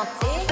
Optik.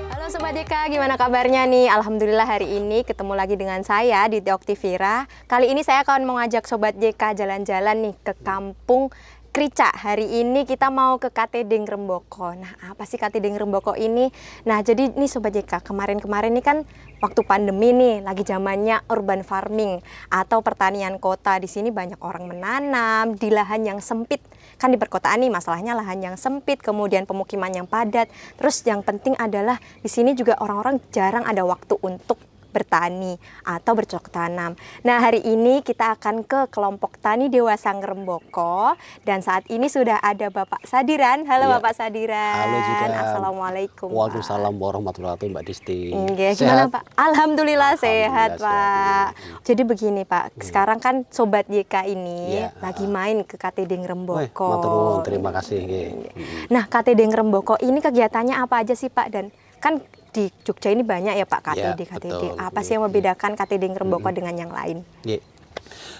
Halo Sobat JK, gimana kabarnya nih? Alhamdulillah hari ini ketemu lagi dengan saya di Oktivira. Kali ini saya akan mengajak Sobat JK jalan-jalan nih ke kampung Krica. Hari ini kita mau ke KTD Ngrembaka. Nah, apa sih KTD Ngrembaka ini? Nah, jadi nih Sobat JK, kemarin-kemarin ini kan waktu pandemi nih, lagi zamannya urban farming atau pertanian kota. Di sini banyak orang menanam di lahan yang sempit. Kan di perkotaan nih masalahnya lahan yang sempit, kemudian pemukiman yang padat. Terus yang penting adalah di sini juga orang-orang jarang ada waktu untuk bertani atau bercocok tanam. Nah, hari ini kita akan ke kelompok tani dewasa Ngrembaka dan saat ini sudah ada Bapak Sadiran. Halo ya. Bapak Sadiran. Halo juga. Assalamualaikum. Waalaikumsalam warahmatullahi wabarakatuh, Mbak Disti. Gimana Pak? Alhamdulillah sehat Pak. Jadi begini Pak, sekarang kan Sobat YK ini lagi main ke KTD Ngrembaka. Matur, terima kasih. Nah, KTD Ngrembaka ini kegiatannya apa aja sih Pak? Dan kan di Jogja ini banyak ya Pak KTD. Betul. Apa sih yang membedakan KTD Ngrembaka dengan yang lain?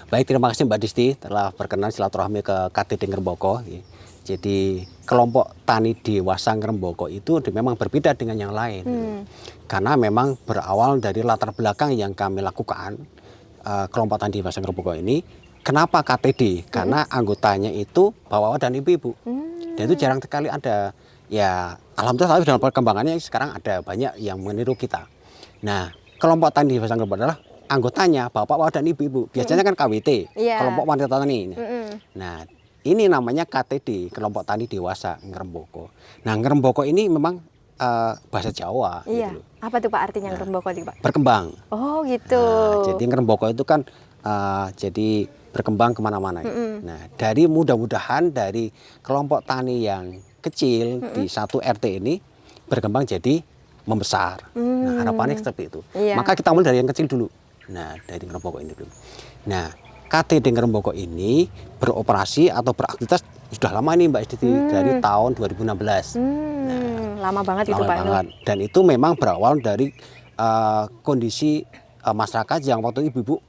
Baik, terima kasih Mbak Disti telah berkenan silaturahmi ke KTD Ngrembaka. Jadi kelompok tani dewasa Ngrembaka itu memang berbeda dengan yang lain. Karena memang berawal dari latar belakang yang kami lakukan, kelompok tani dewasa Ngrembaka ini. Kenapa KTD? Karena anggotanya itu bapak-bapak dan ibu-ibu. Dan itu jarang sekali ada. Ya, alhamdulillah dalam perkembangannya sekarang ada banyak yang meniru kita. Nah, kelompok tani dewasa Ngrembaka adalah anggotanya bapak-bapak dan ibu-ibu. Biasanya kan KWT, kelompok wanita tani. Nah, ini namanya KTD, kelompok tani dewasa Ngrembaka. Nah, Ngrembaka ini memang bahasa Jawa. Gitu loh. Apa tuh Pak artinya Ngrembaka Pak? Berkembang. Oh gitu. Nah, jadi Ngrembaka itu kan jadi berkembang kemana-mana. Nah, dari mudah-mudahan dari kelompok tani yang kecil di satu RT ini berkembang jadi membesar. Nah, harapannya seperti itu. Maka kita mulai dari yang kecil dulu. Nah, dari Ngrembaka ini dulu. Nah, KTD Ngrembaka ini beroperasi atau beraktivitas sudah lama nih Mbak Diti, dari tahun 2016. Lama banget itu Pak. Dan itu memang berawal dari kondisi masyarakat yang waktu ibu-ibu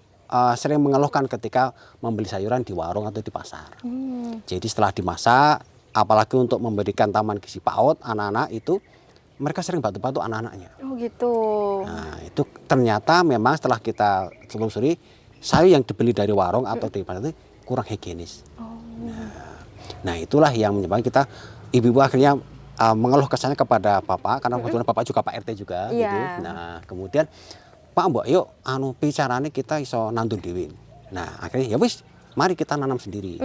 sering mengeluhkan ketika membeli sayuran di warung atau di pasar. Jadi setelah dimasak, apalagi untuk memberikan taman gizi PAUD anak-anak itu mereka sering bantu-bantu anak-anaknya. Oh gitu. Nah, itu ternyata memang setelah kita telusuri sayur yang dibeli dari warung atau di pasar itu kurang higienis. Nah, itulah yang menyebabkan kita ibu-ibu akhirnya mengeluh kesannya kepada Bapak karena kebetulan Bapak juga Pak RT juga gitu. Nah, kemudian Pak Mbok yuk bicarane kita iso nandun dhewe. Nah, akhirnya ya wis mari kita nanam sendiri.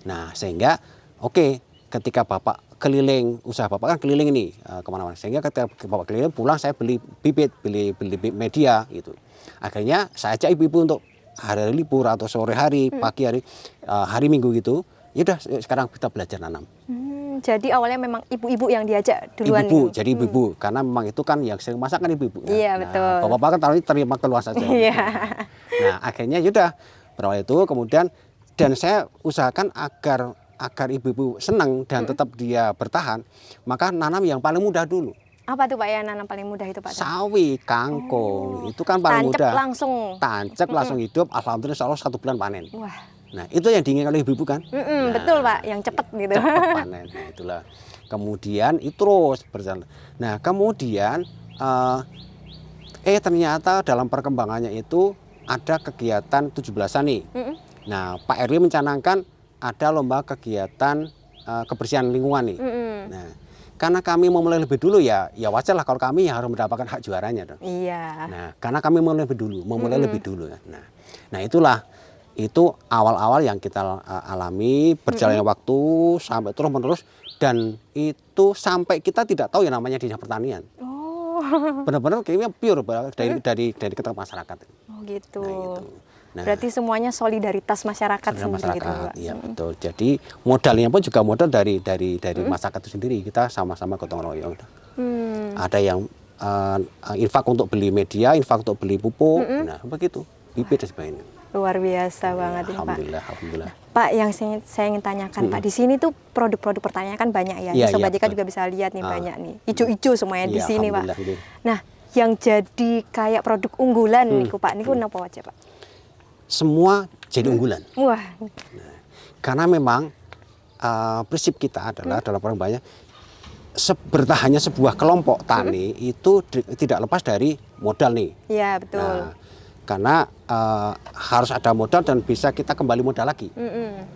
Nah, sehingga ketika Bapak keliling, usaha Bapak kan keliling ini kemana-mana. Sehingga ketika Bapak keliling pulang saya beli bibit media gitu. Akhirnya saya ajak ibu-ibu untuk hari libur atau sore hari, pagi hari, hari Minggu gitu. Ya udah sekarang kita belajar nanam. Jadi awalnya memang ibu-ibu yang diajak duluan. Jadi ibu-ibu karena memang itu kan yang sering masak kan ibu-ibu. Iya, betul. Bapak-bapak kan taruhnya terima keluar saja. Nah, akhirnya ya udah berawal itu kemudian dan saya usahakan agar ibu-ibu senang dan tetap dia bertahan, maka nanam yang paling mudah dulu. Apa tuh Pak ya nanam paling mudah itu Pak? Sawi, kangkung, itu kan paling mudah. Tancap langsung hidup, alhamdulillah insya Allah 1 bulan panen. Wah. Nah, itu yang diinginkan oleh ibu-ibu kan? Betul Pak, yang cepat gitu. Cepat panen, nah, itulah. Kemudian itu terus berjalan. Nah, kemudian ternyata dalam perkembangannya itu ada kegiatan 17-an nih. Nah, Pak RW mencanangkan ada lomba kegiatan kebersihan lingkungan nih. Nah, karena kami memulai lebih dulu ya wajar lah kalau kami yang harus mendapatkan hak juaranya dong. Iya. Nah, karena kami memulai lebih dulu ya. Nah, itulah itu awal-awal yang kita alami berjalannya waktu sampai terus-menerus dan itu sampai kita tidak tahu yang namanya dinas pertanian. Benar-benar kayaknya pure dari keterangan masyarakat. Oh gitu. Nah, gitu. Nah, berarti semuanya solidaritas masyarakat sendiri gitu, Pak. Iya betul. Jadi modalnya pun juga modal dari masyarakat itu sendiri. Kita sama-sama gotong royong. Ada yang infak untuk beli media, infak untuk beli pupuk. Nah begitu. Bibit dan sebagainya. Luar biasa banget ini Pak. Alhamdulillah. Pak, yang saya ingin tanyakan Pak, di sini tuh produk-produk pertanian kan banyak ya. Sobat JK juga bisa lihat nih banyak nih. Ijo-ijo semuanya di sini Pak. Nah, yang jadi kayak produk unggulan nih Pak, ini apa aja Pak? Semua jadi unggulan. Wah. Nah, karena memang prinsip kita adalah dalam perkembangannya bertahannya sebuah kelompok tani itu tidak lepas dari modal nih. Iya, betul. Nah, karena harus ada modal dan bisa kita kembali modal lagi.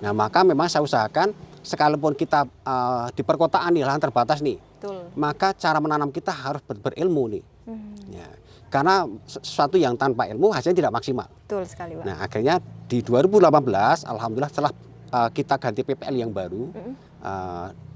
Nah, maka memang saya usahakan sekalipun kita di perkotaan nih, lahan terbatas nih, Betul. maka cara menanam kita harus berilmu nih. Ya, karena sesuatu yang tanpa ilmu hasilnya tidak maksimal. Betul sekali, Pak. Nah, akhirnya di 2018, alhamdulillah setelah kita ganti PPL yang baru,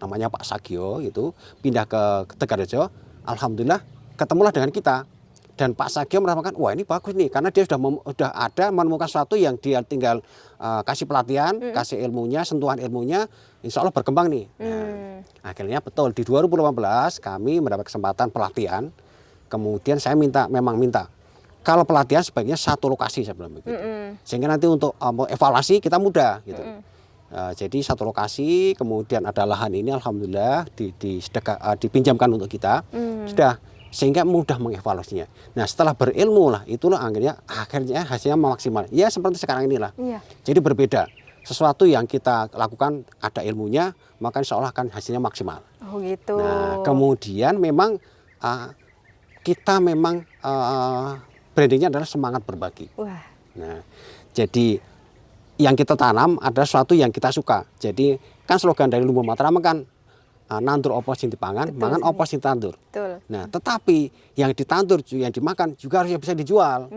namanya Pak Sagio itu pindah ke Tegarrejo, alhamdulillah ketemulah dengan kita. Dan Pak Sagio merasakan, wah ini bagus nih, karena dia sudah ada menemukan sesuatu yang dia tinggal kasih pelatihan, kasih ilmunya, sentuhan ilmunya, insya Allah berkembang nih. Nah, akhirnya betul di 2018 kami mendapat kesempatan pelatihan, kemudian saya memang minta, kalau pelatihan sebaiknya satu lokasi saya bilang begitu, sehingga nanti untuk evaluasi kita mudah gitu. Jadi satu lokasi, kemudian ada lahan ini, alhamdulillah dipinjamkan untuk kita, sudah. Sehingga mudah mengevaluasinya. Nah, setelah berilmu lah, itulah akhirnya hasilnya maksimal. Ya seperti sekarang inilah. Iya. Jadi berbeda. Sesuatu yang kita lakukan ada ilmunya, maka insya Allah akan hasilnya maksimal. Oh gitu. Nah, kemudian memang kita memang brandingnya adalah semangat berbagi. Wah. Nah, jadi yang kita tanam adalah sesuatu yang kita suka. Jadi kan slogan dari Lumba Mataram kan, nandur opo sing dipangan, mangan opo sing tandur. Betul. Nah, tetapi yang ditandur, yang dimakan juga harus bisa dijual.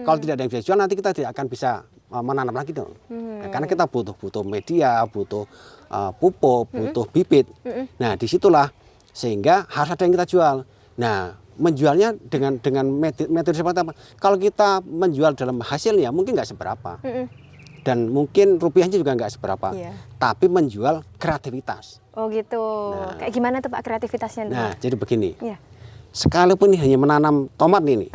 Kalau tidak ada yang bisa dijual, nanti kita tidak akan bisa menanam lagi dong. Nah, karena kita butuh media, butuh pupuk, butuh bibit. Nah, disitulah sehingga harus ada yang kita jual. Nah, menjualnya dengan metode seperti apa? Kalau kita menjual dalam hasilnya mungkin nggak seberapa. Dan mungkin rupiahnya juga nggak seberapa. Iya. Tapi menjual kreativitas. Oh gitu. Nah. Kayak gimana tuh Pak kreativitasnya? Nah, jadi begini. Iya. Sekalipun ini hanya menanam tomat ini,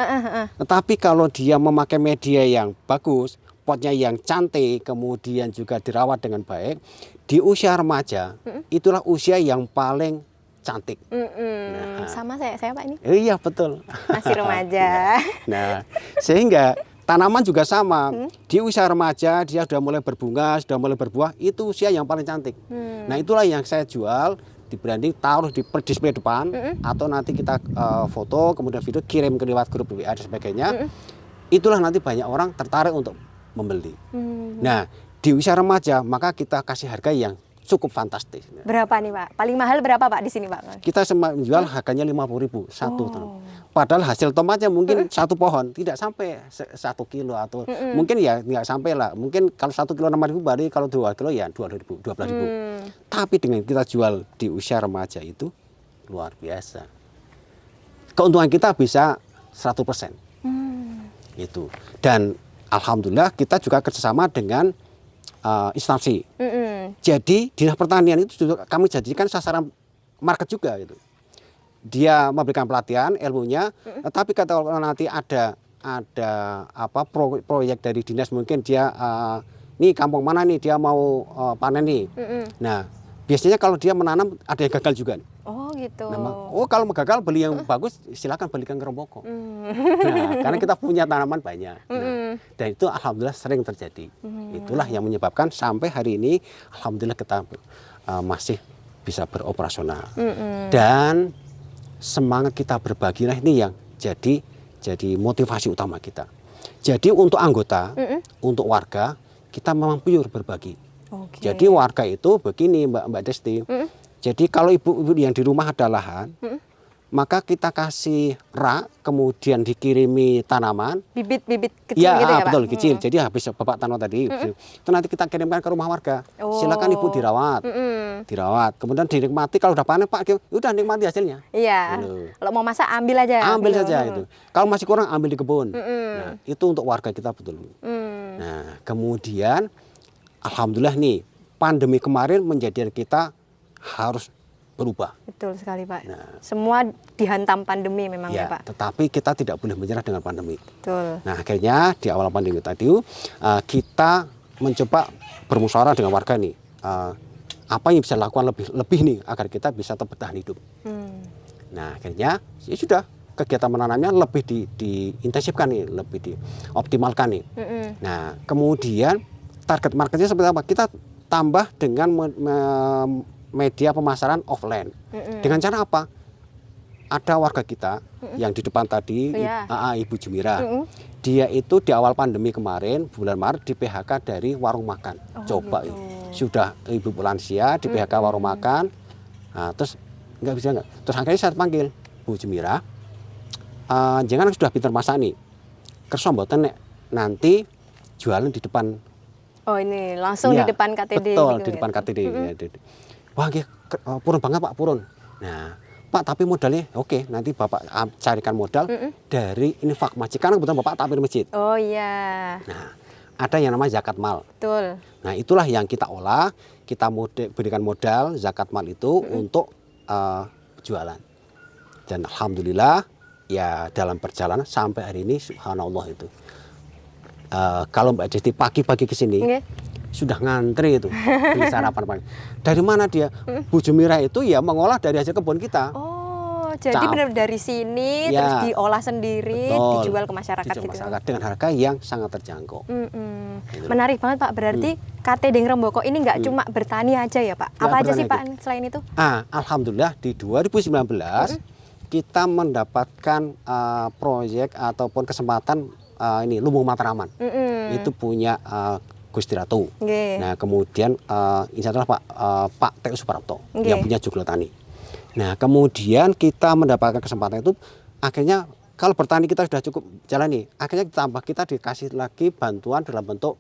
tetapi kalau dia memakai media yang bagus, potnya yang cantik, kemudian juga dirawat dengan baik, di usia remaja, itulah usia yang paling cantik. Sama saya Pak ini. Iya betul. Masih remaja. Nah, sehingga tanaman juga sama. Di usia remaja dia sudah mulai berbunga, sudah mulai berbuah, itu usia yang paling cantik. Nah, itulah yang saya jual, di branding, taruh di display depan, atau nanti kita foto, kemudian video kirim ke lewat grup WA dan sebagainya. Itulah nanti banyak orang tertarik untuk membeli. Nah, di usia remaja maka kita kasih harga yang cukup fantastis. Berapa nih Pak? Paling mahal berapa Pak di sini Pak? Kita menjual harganya 50.000 satu ton. Padahal hasil tomatnya mungkin satu pohon tidak sampai 1 kilo atau mungkin ya nggak sampai lah. Mungkin kalau 1 kilo 6.000, berarti kalau 2 kilo ya 12.000. Tapi dengan kita jual di usia remaja itu luar biasa. Keuntungan kita bisa 100%. Itu. Dan alhamdulillah kita juga kerjasama dengan instansi. Jadi dinas pertanian itu juga kami jadikan sasaran market juga gitu. Dia memberikan pelatihan ilmunya, tetapi kalau nanti ada proyek dari dinas, mungkin dia nih kampung mana nih dia mau panen nih. Nah, biasanya kalau dia menanam ada yang gagal juga nih. Oh gitu. Nah, kalau gagal beli yang bagus silakan belikan ke Remboko. Nah, karena kita punya tanaman banyak. Nah, dan itu alhamdulillah sering terjadi. Itulah yang menyebabkan sampai hari ini alhamdulillah kita masih bisa beroperasional. Dan semangat kita berbagi ini yang jadi motivasi utama kita. Jadi untuk anggota, untuk warga kita memang pure berbagi. Okay. Jadi warga itu begini Mbak Desti. Jadi kalau ibu-ibu yang di rumah ada lahan, maka kita kasih rak, kemudian dikirimi tanaman. Bibit-bibit kecil ya, gitu ya Pak? Betul, kecil. Jadi habis Bapak tanam tadi, itu nanti kita kirimkan ke rumah warga. Silakan Ibu dirawat. Dirawat. Kemudian dinikmati, kalau udah panen Pak, udah nikmati hasilnya. Iya. Kalau mau masak ambil aja. Ambil saja itu. Kalau masih kurang ambil di kebun. Nah, itu untuk warga kita betul. Nah, kemudian alhamdulillah nih, pandemi kemarin menjadikan kita harus berubah. Betul sekali Pak. Nah, semua dihantam pandemi memang ya Pak. Tetapi kita tidak boleh menyerah dengan pandemi. Betul. Nah, akhirnya di awal pandemi tadi kita mencoba bermusyawarah dengan warga nih. Apa yang bisa dilakukan lebih nih agar kita bisa tetap bertahan hidup. Nah, akhirnya ya sudah, kegiatan menanamnya lebih diintensifkan nih, lebih dioptimalkan nih. Nah, kemudian target marketnya seperti apa? Kita tambah dengan media pemasaran offline. Dengan cara apa? Ada warga kita yang di depan tadi, Iya. Ibu Jumira. Dia itu di awal pandemi kemarin, bulan Maret, di PHK dari warung makan. Coba gitu. sudah ibu lansia di PHK warung makan. Nah, terus nggak bisa nggak. Terus akhirnya saya panggil Bu Jumira. Jangan sudah pinter masak nih. Kerso mboten nek nanti jualan di depan. Oh ini langsung Iya, di depan KTD. betul, gitu di ya? depan KTD. Ya, wah, nggih, purun banget Pak, purun. Nah, Pak, tapi modalnya oke, nanti Bapak carikan modal dari infak masjid. Karena kebetulan Bapak takmir masjid. Oh iya, Nah, ada yang namanya zakat mal. betul. Nah, itulah yang kita olah, kita berikan modal zakat mal itu untuk jualan. Dan alhamdulillah ya dalam perjalanan sampai hari ini subhanallah itu. Kalau Mbak Desti pagi-pagi ke sini Nggih. sudah ngantri itu beli sarapan pagi. Dari mana dia? Bu Jumira itu ya mengolah dari hasil kebun kita. Oh, jadi benar dari sini Ya. terus diolah sendiri, Betul. dijual ke masyarakat Dijual ke gitu. masyarakat dengan harga yang sangat terjangkau. Mm-mm. Menarik banget Pak, berarti KTD Ngremboko ini nggak cuma bertani aja ya Pak? Nggak Apa aja sih bertani Pak selain itu? Alhamdulillah di 2019 kita mendapatkan proyek ataupun kesempatan ini Lumbung Matraman. Itu punya Gusti Ratu. Nggih. Nah, kemudian insya Allah Pak T.U. Suprapto Nggih. yang punya Joglo Tani. Nah, kemudian kita mendapatkan kesempatan itu, akhirnya kalau bertani kita sudah cukup jalani, akhirnya kita dikasih lagi bantuan dalam bentuk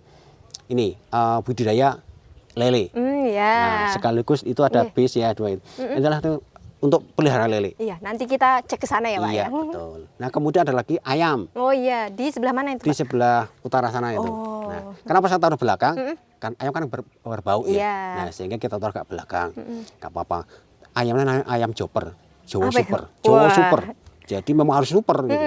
ini budidaya lele. Ya. Nah, sekaligus itu ada Nggih. bis ya dua itu. Adalah itu untuk pelihara lele. Iya, nanti kita cek ke sana ya Pak Iya, ya. betul. Nah, kemudian ada lagi ayam Oh iya, di sebelah mana itu di Pak? sebelah utara sana itu. Oh. Nah, kenapa saya taruh belakang? Kan ayam kan berbau ya. Iya. Nah, sehingga kita taruh ke belakang. Nggak apa-apa. Ayamnya namanya ayam chopper, Jawa Apa itu? super, Jawa Wah. super. Jadi memang harus super gitu.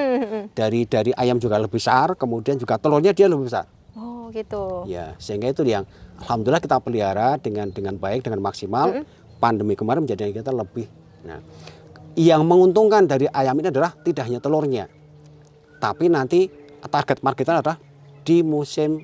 Dari ayam juga lebih besar, kemudian juga telurnya dia lebih besar. Oh gitu. Ya, sehingga itu yang alhamdulillah kita pelihara dengan baik, dengan maksimal. Pandemi kemarin menjadi kita lebih. Nah, yang menguntungkan dari ayam ini adalah tidak hanya telurnya, tapi nanti target marketnya adalah di musim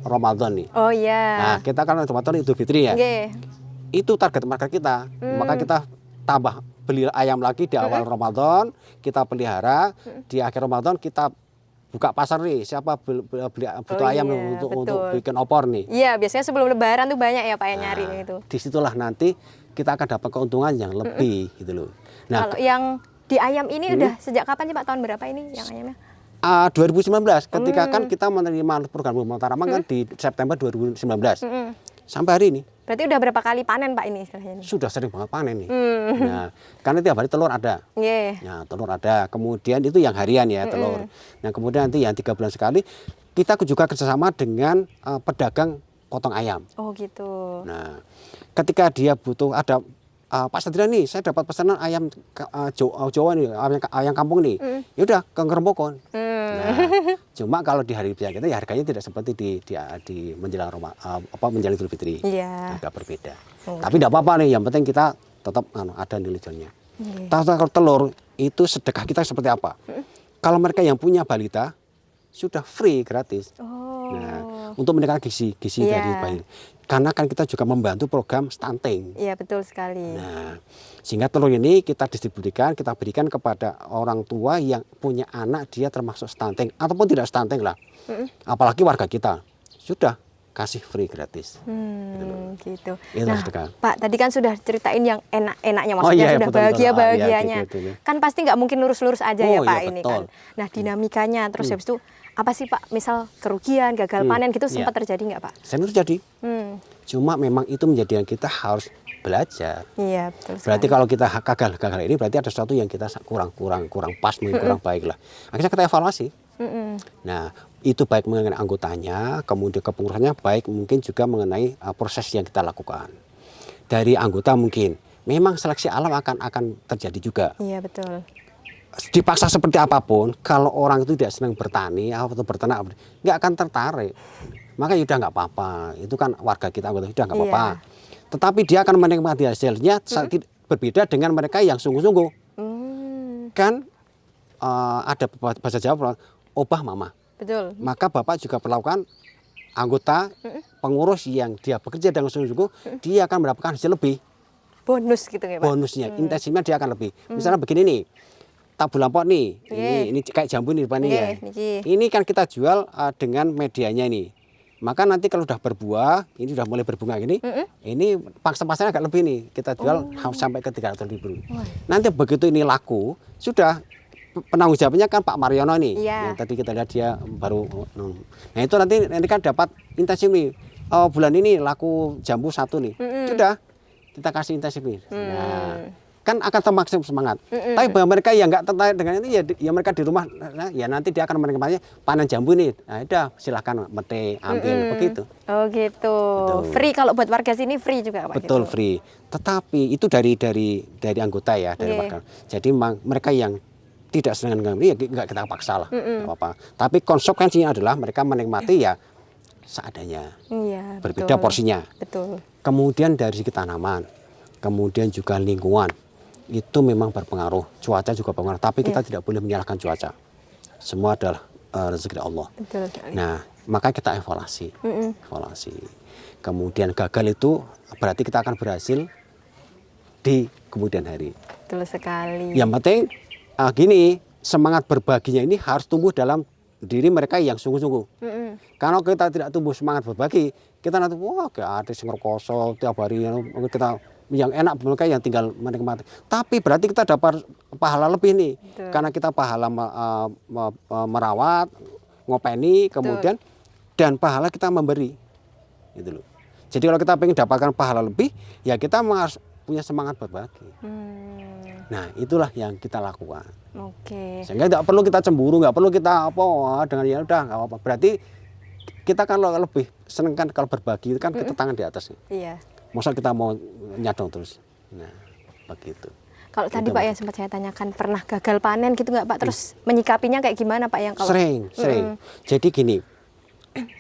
Ramadan nih. Oh iya. Nah, kita kan Ramadan Idul Fitri ya. Nggih. Itu target market kita. Maka kita tambah beli ayam lagi di awal Ramadan, kita pelihara, di akhir Ramadan kita buka pasar nih. Siapa butuh Oh ayam iya, untuk betul. bikin opor nih. Iya, biasanya sebelum Lebaran tuh banyak ya Pak yang nyari Nah, itu. disitulah nanti kita akan dapat keuntungan yang lebih gitu loh. Nah, Kalau yang di ayam ini udah sejak kapan sih Pak? Tahun berapa ini yang ayamnya? 2019 ketika kan kita menerima program Lumbung Matraman kan di September 2019 sampai hari ini Berarti udah berapa kali panen Pak ini istilahnya? Ini? sudah sering banget panen nih. Nah, karena tiap hari telur ada. Nggih. Nah, telur ada. Kemudian itu yang harian ya telur. Nah, kemudian nanti yang 3 bulan sekali kita juga kerjasama dengan pedagang potong ayam. Oh gitu. Nah, ketika dia butuh ada Pak Satria nih, saya dapat pesanan ayam Jawa nih, ayam kampung nih. Ya udah ke Ngremboko. Nah, cuma kalau di hari biasa kita ya harganya tidak seperti di menjelang menjelang Idul Fitri. Iya. Agak berbeda. Oh. Tapi tidak apa-apa nih, yang penting kita tetap ada nilai jualnya. Kalau telur itu sedekah kita seperti apa? Kalau mereka yang punya balita sudah free gratis. Oh. Nah, untuk meningkatkan gizi Iya. dari bayi. Karena kan kita juga membantu program stunting. Iya betul sekali. Nah, sehingga telur ini kita distribusikan, kita berikan kepada orang tua yang punya anak dia termasuk stunting ataupun tidak stunting lah. Apalagi warga kita sudah kasih free gratis. Gitu. Itu Nah, sedekah. Pak tadi kan sudah ceritain yang enak-enaknya, maksudnya iya, sudah betul, betul. bahagia-bahagianya. Iya, gitu. Kan pasti nggak mungkin lurus-lurus aja ya Oh, Pak iya, ini betul. kan. Nah dinamikanya terus habis itu apa sih Pak? Misal kerugian, gagal panen gitu sempat terjadi nggak Pak? Saya terjadi. Hmm. Cuma memang itu menjadikan kita harus belajar. Iya betul sekali. Berarti kalau kita gagal ini berarti ada sesuatu yang kita kurang pas, mungkin kurang baik lah. Akhirnya kita evaluasi. Nah, itu baik mengenai anggotanya, kemudian kepengurusannya, baik mungkin juga mengenai proses yang kita lakukan. Dari anggota mungkin memang seleksi alam akan terjadi juga. Iya betul. Dipaksa seperti apapun, kalau orang itu tidak senang bertani atau berternak, nggak akan tertarik. Maka ya udah nggak apa-apa. Itu kan warga kita anggota, udah nggak apa-apa. Iya. Tetapi dia akan menikmati hasilnya berbeda dengan mereka yang sungguh-sungguh. Kan ada bahasa Jawa, obah mama. Betul. Maka Bapak juga perlakukan anggota pengurus yang dia bekerja dengan sungguh-sungguh, dia akan mendapatkan hasil lebih. Bonus gitu ya Pak? Bonusnya, intensifnya dia akan lebih. Misalnya begini nih, tabulan pot nih, ini kayak jambu nih depan ini ya. Ini kan kita jual dengan medianya ini. Maka nanti kalau sudah berbuah, ini sudah mulai berbunga gini, ini pasarnya agak lebih nih, kita jual sampai ke 300.000. Nanti begitu ini laku, sudah penanggung jawabnya kan Pak Mariono nih, yang tadi kita lihat dia baru. Nah itu nanti kan dapat intensif nih, bulan ini laku jambu 1 nih, sudah kita kasih intensif nih. Nah, kan akan semakin semangat. Tapi bagi mereka yang nggak tertarik dengan itu ya mereka di rumah, nah, ya nanti dia akan menikmati panen jambu nih. Nah udah silahkan mete ambil begitu. Oh gitu. Betul. Free kalau buat warga sini free juga Pak? Betul gitu. Free. Tetapi itu dari anggota ya, dari warga. Jadi mereka yang tidak senang dengan ini ya nggak kita paksa lah, apa-apa. Tapi konsekuensinya adalah mereka menikmati ya seadanya. Iya, berbeda porsinya. Betul. Kemudian dari segi tanaman, kemudian juga lingkungan. Itu memang berpengaruh, cuaca juga berpengaruh, tapi kita tidak boleh menyalahkan cuaca. Semua adalah rezeki Allah. Betul. Nah, maka kita evaluasi. Kemudian gagal itu berarti kita akan berhasil di kemudian hari. Betul sekali. Yang penting gini, semangat berbaginya ini harus tumbuh dalam diri mereka yang sungguh-sungguh. Kalau kita tidak tumbuh semangat berbagi, kita nanti wah kayak artis ngerkoso tiap hari kita yang enak mereka yang tinggal menikmati. Tapi berarti kita dapat pahala lebih nih. Betul. Karena kita pahala merawat, ngopeni, kemudian dan pahala kita memberi. Gitu loh. Jadi kalau kita ingin dapatkan pahala lebih, ya kita harus punya semangat berbagi. Nah, itulah yang kita lakukan. Oke. Sehingga tidak perlu kita cemburu, nggak perlu kita dengan ya udah nggak apa-apa. Berarti kita kan lebih seneng kan kalau berbagi itu kan kita tangan di atas. Iya. Masa kita mau nyadong terus. Nah, begitu. Kalau tadi Pak yang sempat saya tanyakan pernah gagal panen gitu nggak Pak? Terus menyikapinya kayak gimana Pak yang kalau sering. Jadi gini,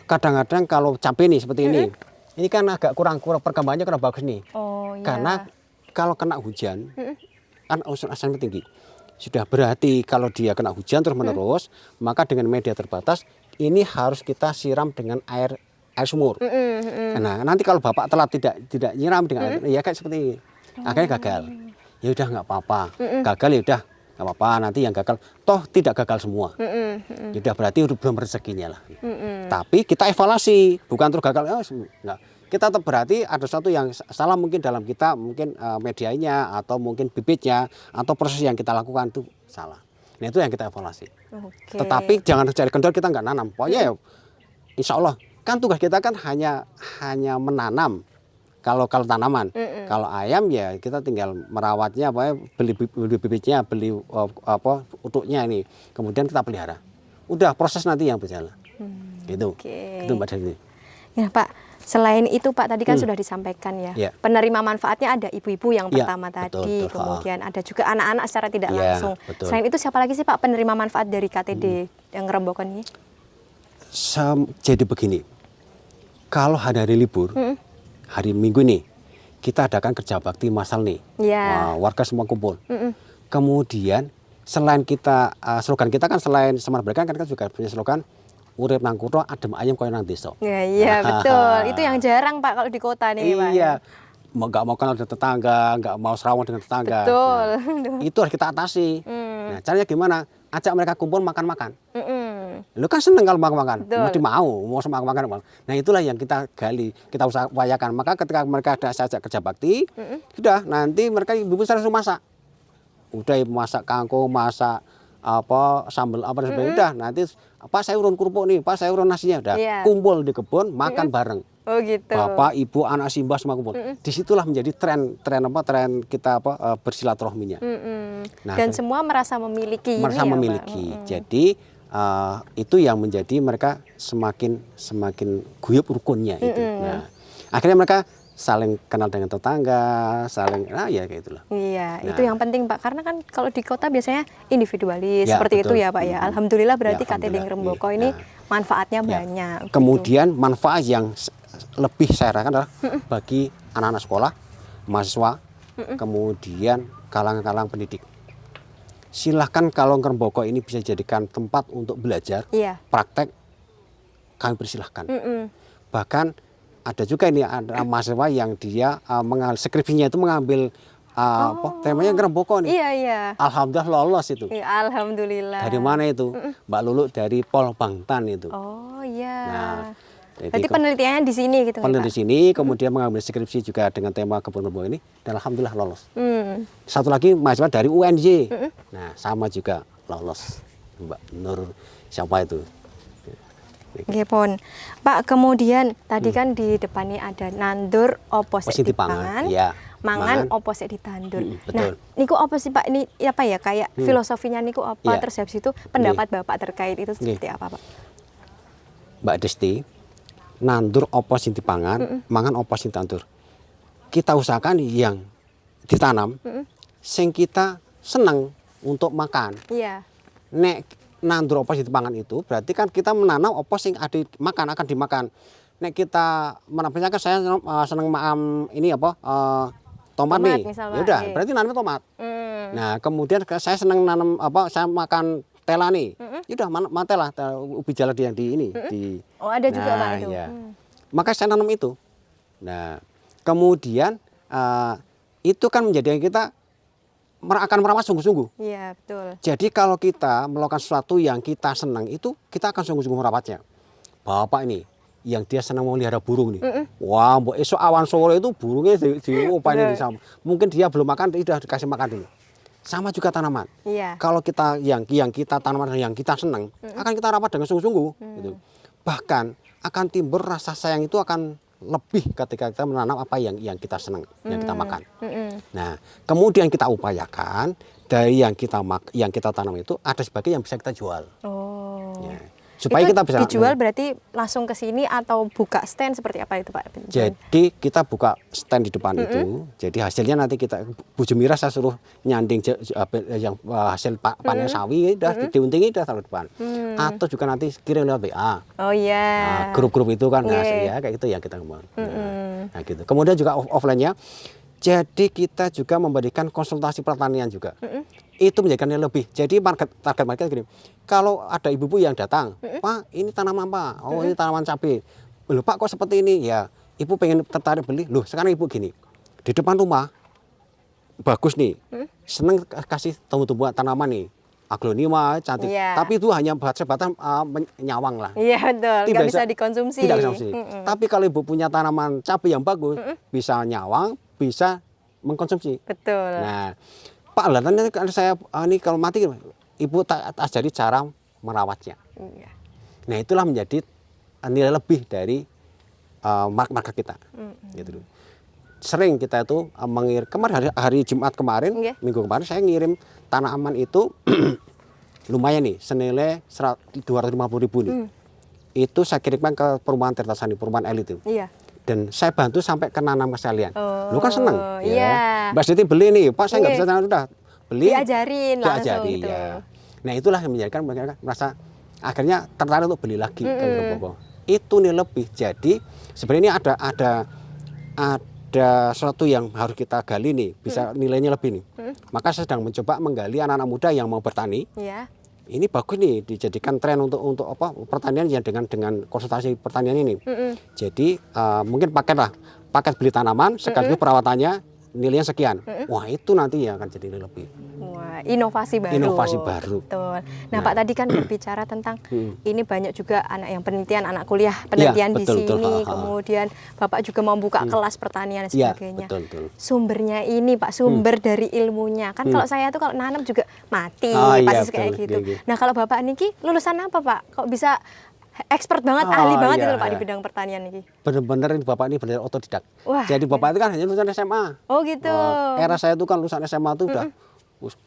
kadang-kadang kalau cabai nih seperti ini kan agak kurang perkembangannya kurang bagus nih. Oh iya. Karena kalau kena hujan, kan unsur asamnya tinggi. Sudah berarti kalau dia kena hujan terus menerus, maka dengan media terbatas ini harus kita siram dengan air sumur. Nah, nanti kalau Bapak telat tidak nyiram dengan air, ya kayak seperti ini. Akhirnya gagal. Ya udah nggak apa-apa. Gagal ya udah nggak apa-apa. Nanti yang gagal toh tidak gagal semua. Ya udah berarti udah belum rezekinya lah. Tapi kita evaluasi, bukan terus gagal. Enggak. Kita tetap berarti ada sesuatu yang salah mungkin dalam kita, mungkin medianya atau mungkin bibitnya atau proses yang kita lakukan itu salah. Nah itu yang kita evaluasi. Tetapi jangan cari kendor kita nggak nanam. Pokoknya ya insya Allah kan tugas kita kan hanya menanam. Kalau tanaman, kalau ayam ya kita tinggal merawatnya, beli bibitnya, beli utuknya ini, kemudian kita pelihara. Udah proses nanti yang berjalan. Gitu. Itu Mbak Desi. Ya Pak, selain itu Pak tadi kan sudah disampaikan ya, penerima manfaatnya ada ibu-ibu yang pertama tadi, betul. Kemudian ada juga anak-anak secara tidak langsung. Betul. Selain itu siapa lagi sih Pak penerima manfaat dari KTD yang Ngeremboko ini? Jadi begini, kalau hari libur, hari Minggu nih, kita adakan kerja bakti masal nih, warga semua kumpul. Kemudian selain kita, slogan kita kan selain semangat berkah, kan kita juga punya slogan urip nang kutha adem ayem koyo nang desa. Iya betul. Itu yang jarang Pak kalau di kota nih Pak. Iya. Nggak mau kenal dengan tetangga, nggak mau serawat dengan tetangga. Betul. Nah, itu harus kita atasi. Nah, caranya gimana? Ajak mereka kumpul makan-makan. Lu kan seneng kalau makan-makan. Mesti mau makan-makan. Nah, itulah yang kita gali, kita upayakan. Maka ketika mereka ada ajak kerja bakti, sudah nanti mereka ibu langsung masak. Udah masak kangkung, masak sambal dan sebagainya. Udah nanti Pak saya urun kerupuk nih, Pak saya urun nasinya, udah kumpul di kebun makan bareng. Oh gitu. Bapak, ibu, anak simbah semua kumpul. Disitulah menjadi tren kita bersilaturahminya. Nah, dan semua merasa memiliki. Merasa memiliki. Jadi itu yang menjadi mereka semakin guyup rukunnya itu. Nah, akhirnya mereka saling kenal dengan tetangga, ya kayak itulah. Iya, itu yang penting Pak, karena kan kalau di kota biasanya individualis seperti betul. Itu ya Pak ya. Alhamdulillah berarti KTD Ngeremboko ini manfaatnya banyak. Kemudian manfaat yang lebih saya rasakan adalah bagi anak-anak sekolah, mahasiswa, kemudian kalangan-kalangan pendidik. Silahkan kalau Ngeremboko ini bisa dijadikan tempat untuk belajar, praktek, kami persilahkan. Bahkan ada juga ini ada mahasiswa yang dia skripsinya itu mengambil temanya ngeremboko nih. Iya, iya. Alhamdulillah lolos itu. Iya, alhamdulillah. Dari mana itu? Mbak Lulu dari Pol Bangtan itu. Oh iya. Nah, jadi Berarti penelitiannya di sini gitu peneliti Pak? di sini, kemudian mengambil skripsi juga dengan tema kebun kerbau ini, dan alhamdulillah lolos. Hmm. Satu lagi mahasiswa dari UNJ, nah sama juga lolos, Mbak Nur siapa itu? Oke pon. Pak, kemudian tadi kan di depannya ada nandur opo sik Posisi dipangan, ya. mangan opo sik ditandur. Betul. Nah, niku apa sih Pak? Ini apa ya kayak filosofinya niku apa? Iya. Terus habis itu pendapat Bapak terkait itu seperti apa Pak? Mbak Desti, nandur opo sing dipangan, mangan opo sing tandur. Kita usahakan yang ditanam, sing kita senang untuk makan. Iya. Nek nandur opo sing dipangan itu berarti kan kita menanam opo sing makan akan dimakan. Nek kita menanamnya kan saya senang ini apa tomat nih. misal, Ya udah, Pak. berarti nanam tomat. Hmm. Nah, kemudian saya senang nanam saya makan tela nih. Ya udah tela ubi jala yang di ini di. Oh, ada juga Pak itu. Ya. Maka saya nanam itu. Nah, kemudian itu kan menjadikan kita akan merawat sungguh-sungguh. Iya, betul. Jadi kalau kita melakukan sesuatu yang kita senang itu, kita akan sungguh-sungguh merawatnya. Bapak ini, yang dia senang memelihara burung nih. Wah, mbok esok awan sore itu burungnya diupain sama. Mungkin dia belum makan, dia sudah dikasih makan dulu. Sama juga tanaman. Iya. Kalau kita yang kita tanaman yang kita senang, akan kita rawat dengan sungguh-sungguh. Gitu. Bahkan akan timbul rasa sayang itu akan lebih ketika kita menanam apa yang kita senang, yang kita makan. Nah, kemudian kita upayakan dari yang kita tanam itu ada sebagian yang bisa kita jual. Oh. Ya. Supaya itu kita bisa dijual berarti langsung ke sini atau buka stand seperti apa itu Pak? Jadi kita buka stand di depan itu. Jadi hasilnya nanti kita Bu Jemira saya suruh nyanding yang hasil panen sawi udah diuntingi udah taruh depan. Atau juga nanti kirim lewat WA. Oh iya. Nah, grup-grup itu kan ya kayak itu yang kita ngomong. Nah, gitu. Kemudian juga offline-nya. Jadi kita juga memberikan konsultasi pertanian juga. Itu menjadikannya lebih. Jadi target market gini. Kalau ada ibu-ibu yang datang, Pak, ini tanaman apa? Oh, ini tanaman cabai. Loh, Pak, kok seperti ini? Ya, ibu pengen tertarik beli. Loh, sekarang ibu gini. Di depan rumah bagus nih. Seneng kasih tumbuh-tumbuhan tanaman nih. Aglonema cantik. Iya. Tapi itu hanya sebatas nyawang lah. Iya betul, nggak bisa biasa- dikonsumsi. Tidak dikonsumsi. Tapi kalau ibu punya tanaman cabai yang bagus, bisa nyawang, bisa mengkonsumsi. Betul. Nah, Pak, lah nanti saya ini kalau mati, ibu ajari cara merawatnya. Iya. Nah, itulah menjadi nilai lebih dari market kita. Gitu. Sering kita itu kemarin hari Jumat kemarin, minggu kemarin saya ngirim tanaman itu lumayan nih, senilai 250.000 nih. Itu saya kirimkan ke perumahan Tirtasani, perumahan elit itu. Iya. Dan saya bantu sampai ke nanam sekalian. Oh, Lu kan seneng. iya. Mbak Siti beli nih, Pak saya nggak bisa tanam udah. Beli. Diajarin langsung diajari, gitu. ya. Nah itulah yang menjadikan mereka merasa akhirnya tertarik untuk beli lagi ke Gerobogan. Itu nih lebih. Jadi sebenarnya ada sesuatu yang harus kita gali nih, bisa nilainya lebih nih. Maka saya sedang mencoba menggali anak-anak muda yang mau bertani. Iya. Ini bagus nih dijadikan tren untuk apa pertanian yang dengan konsultasi pertanian ini. Jadi mungkin paket beli tanaman sekaligus perawatannya nilainya sekian. Wah, itu nanti yang akan jadi lebih. Wah, inovasi baru. Inovasi baru. Betul. Nah, Pak tadi kan berbicara tentang ini banyak juga anak yang penelitian, anak kuliah penelitian di betul, sini. betul. Kemudian Bapak juga membuka kelas pertanian dan Iya, sebagainya. betul. Sumbernya ini Pak, sumber dari ilmunya. Kan kalau saya tuh kalau nanam juga mati, Oh, iya, pasti kayak betul. gitu. Iya. Nah, kalau Bapak niki lulusan apa Pak? Kok bisa expert banget, ahli Oh, banget iya, itu loh Pak di iya. bidang pertanian ini. Bener-bener ini Bapak ini benar otodidak. Wah. Jadi Bapak itu kan hanya lulusan SMA. Oh gitu. Era saya itu kan lulusan SMA itu udah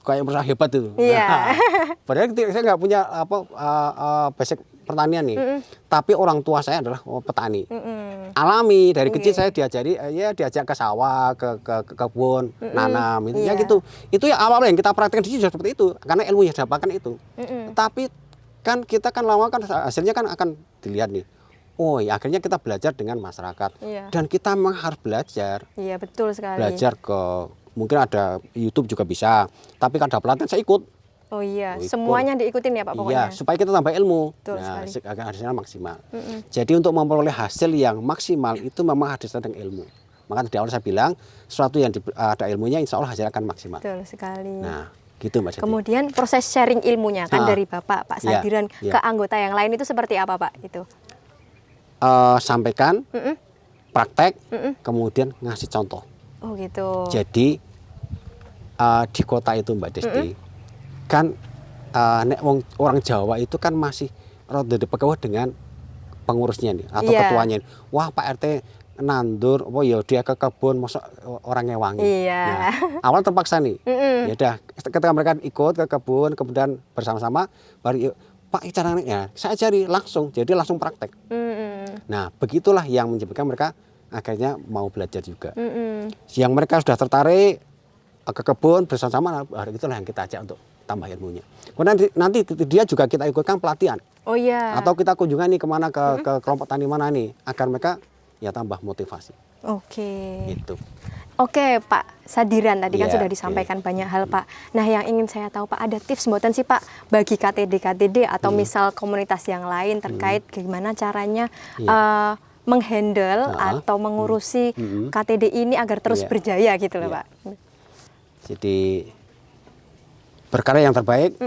kayak merasa hebat itu. Iya. Padahal saya nggak punya basic pertanian nih. Tapi orang tua saya adalah petani. Alami dari kecil saya diajari diajak ke sawah, ke kebun, nanam itu ya gitu. Itu ya awal yang kita praktekkan di sini sudah seperti itu karena ilmu yang didapatkan itu. Tapi kan kita kan lama kan hasilnya kan akan dilihat nih. Oh ya akhirnya kita belajar dengan masyarakat. Iya. Dan kita memang harus belajar. Iya, betul sekali. Belajar mungkin ada YouTube juga bisa. Tapi kalau ada pelatihan saya ikut. Oh iya, Ikut. semuanya diikutin ya Pak pokoknya. Iya, supaya kita tambah ilmu. Betul Nah, sekali. agar hasilnya maksimal. Jadi untuk memperoleh hasil yang maksimal itu memang harus ada ilmu. Maka di awal saya bilang, sesuatu yang ada ilmunya insya Allah hasilnya akan maksimal. Betul sekali. Nah, gitu Mbak Siti. Kemudian proses sharing ilmunya kan dari Bapak, Pak Iya, Sadiran iya. ke anggota yang lain itu seperti apa Pak itu? Sampaikan, praktek, kemudian ngasih contoh. Oh gitu. Jadi di kota itu Mbak Desti, kan nek orang Jawa itu kan masih rada dipegawai dengan pengurusnya nih atau Iya. ketuanya. Wah Pak RT nandur, oh ya dia ke kebun, masa orang ngewangi. Iya. Nah, awal terpaksa nih. Ya udah, ketika mereka ikut ke kebun, kemudian bersama-sama, baru Pak caranya ya, saya cari langsung, jadi langsung praktek. Nah, begitulah yang menyebabkan mereka akhirnya mau belajar juga. Yang mereka sudah tertarik ke kebun bersama-sama, itulah yang kita ajak untuk tambah ilmunya. Kemudian nanti dia juga kita ikutkan pelatihan. Oh iya. Atau kita kunjungan nih kemana ke kelompok tani mana nih, agar mereka ya tambah motivasi. Oke. Gitu. Oke Pak Sadiran, tadi kan Iya, sudah disampaikan banyak hal Pak. Nah yang ingin saya tahu Pak, ada tips mboten sih Pak bagi KTD atau misal komunitas yang lain terkait gimana caranya menghandle atau mengurusi KTD ini agar terus Iya. berjaya gitu loh Iya. Pak. Jadi berkarya yang terbaik,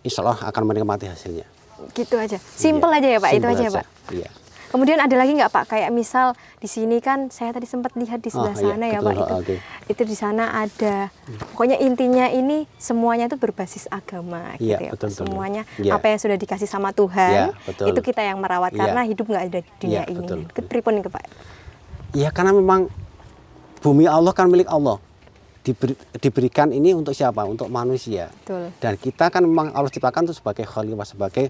insya Allah akan menikmati hasilnya. Gitu aja. Simple Iya, aja ya Pak, itu simple aja Pak. Iya. Kemudian ada lagi nggak Pak, kayak misal di sini kan saya tadi sempat lihat di sebelah iya, sana ya betul. Pak, itu di sana ada, pokoknya intinya ini semuanya itu berbasis agama gitu Iya, ya Pak. betul. Semuanya Iya. apa yang sudah dikasih sama Tuhan, Iya, betul. itu kita yang merawat Iya. karena hidup nggak ada di dunia Iya, ini. betul. Kepripun nih Pak? Ya karena memang bumi Allah kan milik Allah. Diberikan ini untuk siapa? Untuk manusia. Betul. Dan kita kan memang Allah ciptakan itu sebagai khalifah, sebagai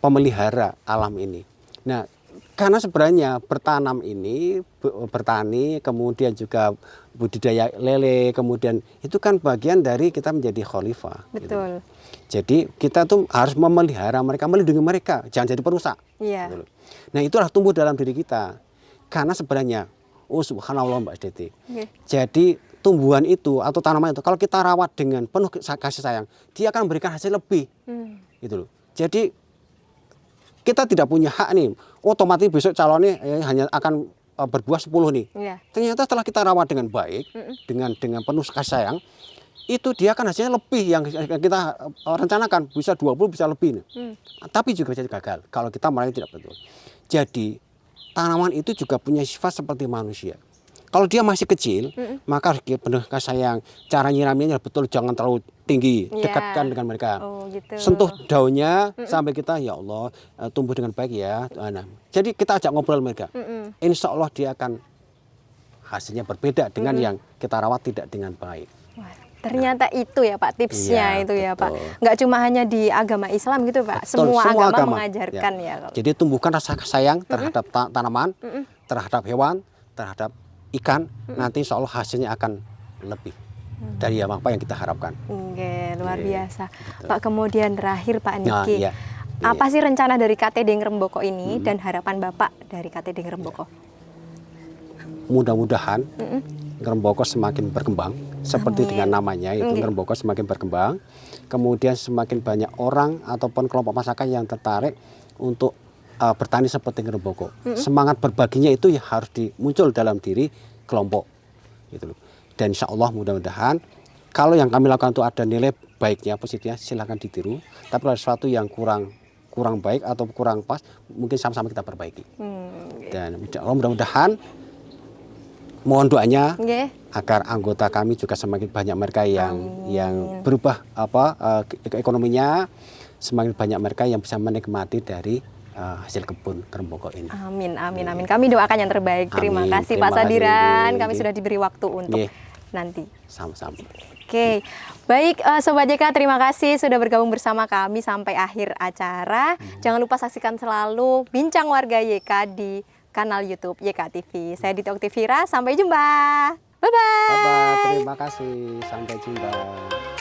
pemelihara alam ini. Nah, karena sebenarnya bertanam ini, bertani, kemudian juga budidaya lele, kemudian itu kan bagian dari kita menjadi khalifah. Gitu. Betul. Jadi kita tuh harus memelihara mereka, melindungi mereka, jangan jadi perusak. Iya. Gitu loh. Nah itulah tumbuh dalam diri kita. Karena sebenarnya, oh subhanallah Mbak Deti. Oke. Jadi tumbuhan itu atau tanaman itu kalau kita rawat dengan penuh kasih sayang, dia akan memberikan hasil lebih. Gitu loh. Jadi kita tidak punya hak nih, otomatis besok calonnya hanya akan berbuah 10 nih. Iya. Ternyata setelah kita rawat dengan baik, dengan penuh kasih sayang, itu dia kan hasilnya lebih yang kita rencanakan, bisa 20 bisa lebih nih. Tapi juga bisa gagal kalau kita merawat tidak betul. Jadi tanaman itu juga punya sifat seperti manusia. Kalau dia masih kecil, maka harus penuh kasih sayang. Cara nyiramnya betul, jangan terlalu tinggi, Iya. dekatkan dengan mereka. Oh gitu. Sentuh daunnya sampai kita ya Allah tumbuh dengan baik ya. Nah, jadi kita ajak ngobrol mereka. Insya Allah dia akan hasilnya berbeda dengan yang kita rawat tidak dengan baik. Wah, ternyata itu ya Pak tipsnya Iya, itu ya Pak. betul. Nggak cuma hanya di agama Islam gitu Pak. Betul, Semua agama agama. mengajarkan ya. Jadi tumbuhkan rasa sayang terhadap tanaman, terhadap hewan, terhadap ikan. Nanti insya Allah hasilnya akan lebih dari apa yang kita harapkan. Oke, luar Iya, biasa. Pak, kemudian terakhir Pak Nah, Niki, iya. apa sih rencana dari KTD Ngremboko ini dan harapan Bapak dari KTD Ngremboko? Mudah-mudahan Ngremboko semakin berkembang seperti Amin. dengan namanya itu Ngremboko semakin berkembang, kemudian semakin banyak orang ataupun kelompok masyarakat yang tertarik untuk bertani seperti Ngremboko. Semangat berbaginya itu ya harus muncul dalam diri kelompok gitu loh. Dan insya Allah mudah-mudahan kalau yang kami lakukan itu ada nilai baiknya, positifnya, silahkan ditiru. Tapi kalau ada sesuatu yang kurang baik atau kurang pas, mungkin sama-sama kita perbaiki. Dan mudah-mudahan mohon doanya Oke. agar anggota kami juga semakin banyak mereka yang berubah ekonominya, semakin banyak mereka yang bisa menikmati dari hasil kebun Ngremboko ini. Amin, amin, amin. Kami doakan yang terbaik. Terima Amin. kasih Terima Pak Sadiran. kasih. Kami sudah diberi waktu untuk Nggih. nanti. Sama-sama. Oke, baik Sobat YK, terima kasih sudah bergabung bersama kami sampai akhir acara. Jangan lupa saksikan selalu Bincang Warga YK di kanal YouTube YK TV. Saya Diti Oktivira, sampai jumpa. Bye-bye. Bye-bye. Terima kasih. Sampai jumpa.